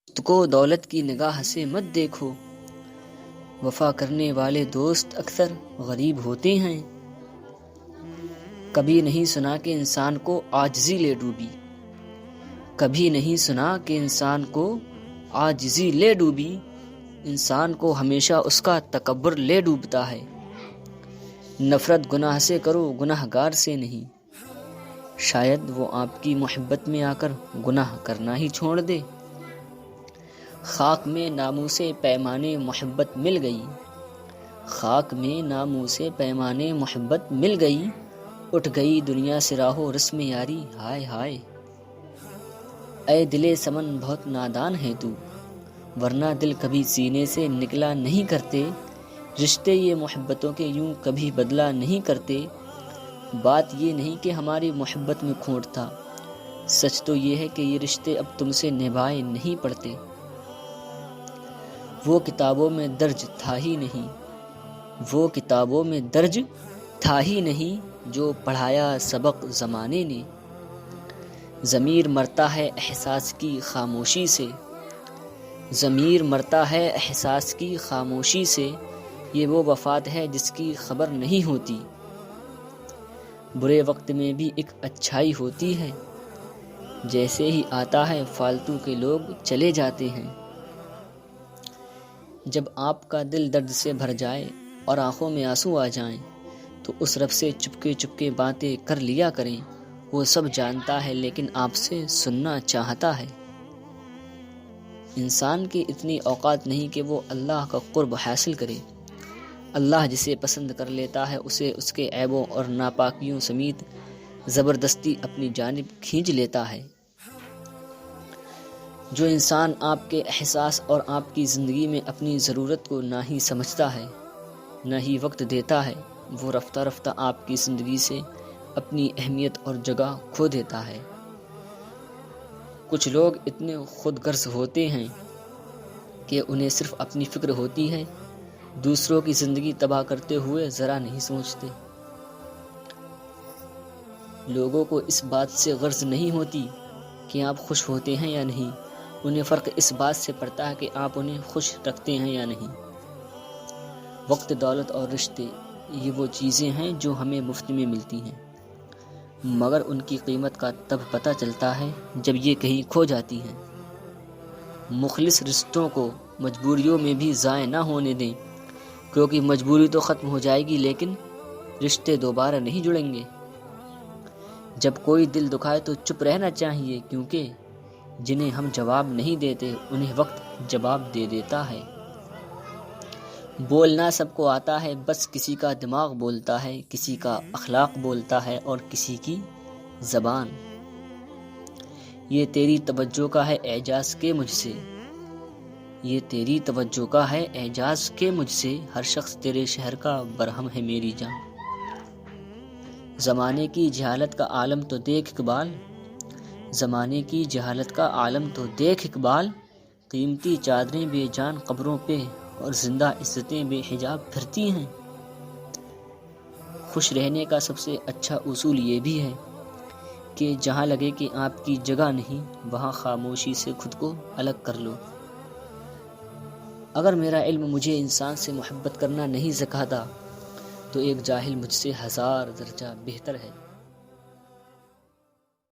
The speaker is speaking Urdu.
کو دولت کی نگاہ سے مت دیکھو، وفا کرنے والے دوست اکثر غریب ہوتے ہیں۔ کبھی نہیں سنا کہ انسان کو عاجزی لے ڈوبی، کبھی نہیں سنا کہ انسان کو عاجزی لے ڈوبی، انسان کو ہمیشہ اس کا تکبر لے ڈوبتا ہے۔ نفرت گناہ سے کرو، گناہ گار سے نہیں، شاید وہ آپ کی محبت میں آ کر گناہ کرنا ہی چھوڑ دے۔ خاک میں ناموس پیمانے محبت مل گئی، خاک میں ناموس پیمانے محبت مل گئی، اٹھ گئی دنیا سے راہو رسم یاری، ہائے ہائے۔ اے دل سمن بہت نادان ہے تو، ورنہ دل کبھی سینے سے نکلا نہیں کرتے، رشتے یہ محبتوں کے یوں کبھی بدلا نہیں کرتے۔ بات یہ نہیں کہ ہماری محبت میں کھوٹ تھا، سچ تو یہ ہے کہ یہ رشتے اب تم سے نبھائے نہیں پڑتے۔ وہ کتابوں میں درج تھا ہی نہیں، وہ کتابوں میں درج تھا ہی نہیں، جو پڑھایا سبق زمانے نے۔ ضمیر مرتا ہے احساس کی خاموشی سے، ضمیر مرتا ہے احساس کی خاموشی سے، یہ وہ وفات ہے جس کی خبر نہیں ہوتی۔ برے وقت میں بھی ایک اچھائی ہوتی ہے، جیسے ہی آتا ہے فالتو کے لوگ چلے جاتے ہیں۔ جب آپ کا دل درد سے بھر جائے اور آنکھوں میں آنسو آ جائیں تو اس رب سے چپکے چپکے باتیں کر لیا کریں، وہ سب جانتا ہے لیکن آپ سے سننا چاہتا ہے۔ انسان کی اتنی اوقات نہیں کہ وہ اللہ کا قرب حاصل کرے، اللہ جسے پسند کر لیتا ہے اسے اس کے عیبوں اور ناپاکیوں سمیت زبردستی اپنی جانب کھینچ لیتا ہے۔ جو انسان آپ کے احساس اور آپ کی زندگی میں اپنی ضرورت کو نہ ہی سمجھتا ہے نہ ہی وقت دیتا ہے، وہ رفتہ رفتہ آپ کی زندگی سے اپنی اہمیت اور جگہ کھو دیتا ہے۔ کچھ لوگ اتنے خود غرض ہوتے ہیں کہ انہیں صرف اپنی فکر ہوتی ہے، دوسروں کی زندگی تباہ کرتے ہوئے ذرا نہیں سوچتے۔ لوگوں کو اس بات سے غرض نہیں ہوتی کہ آپ خوش ہوتے ہیں یا نہیں، انہیں فرق اس بات سے پڑتا ہے کہ آپ انہیں خوش رکھتے ہیں یا نہیں۔ وقت، دولت اور رشتے یہ وہ چیزیں ہیں جو ہمیں مفت میں ملتی ہیں، مگر ان کی قیمت کا تب پتہ چلتا ہے جب یہ کہیں کھو جاتی ہیں۔ مخلص رشتوں کو مجبوریوں میں بھی ضائع نہ ہونے دیں، کیونکہ مجبوری تو ختم ہو جائے گی لیکن رشتے دوبارہ نہیں جڑیں گے۔ جب کوئی دل دکھائے تو چپ رہنا چاہیے، کیونکہ جنہیں ہم جواب نہیں دیتے انہیں وقت جواب دے دیتا ہے۔ بولنا سب کو آتا ہے، بس کسی کا دماغ بولتا ہے، کسی کا اخلاق بولتا ہے اور کسی کی زبان۔ یہ تیری توجہ کا ہے اعجاز کے مجھ سے، یہ تیری توجہ کا ہے اعجاز کے مجھ سے، ہر شخص تیرے شہر کا برہم ہے میری جان۔ زمانے کی جہالت کا عالم تو دیکھ اقبال، زمانے کی جہالت کا عالم تو دیکھ اقبال، قیمتی چادریں بے جان قبروں پہ اور زندہ عزتیں بے حجاب پھرتی ہیں۔ خوش رہنے کا سب سے اچھا اصول یہ بھی ہے کہ جہاں لگے کہ آپ کی جگہ نہیں وہاں خاموشی سے خود کو الگ کر لو۔ اگر میرا علم مجھے انسان سے محبت کرنا نہیں سکھاتا تو ایک جاہل مجھ سے 1000 درجہ بہتر ہے۔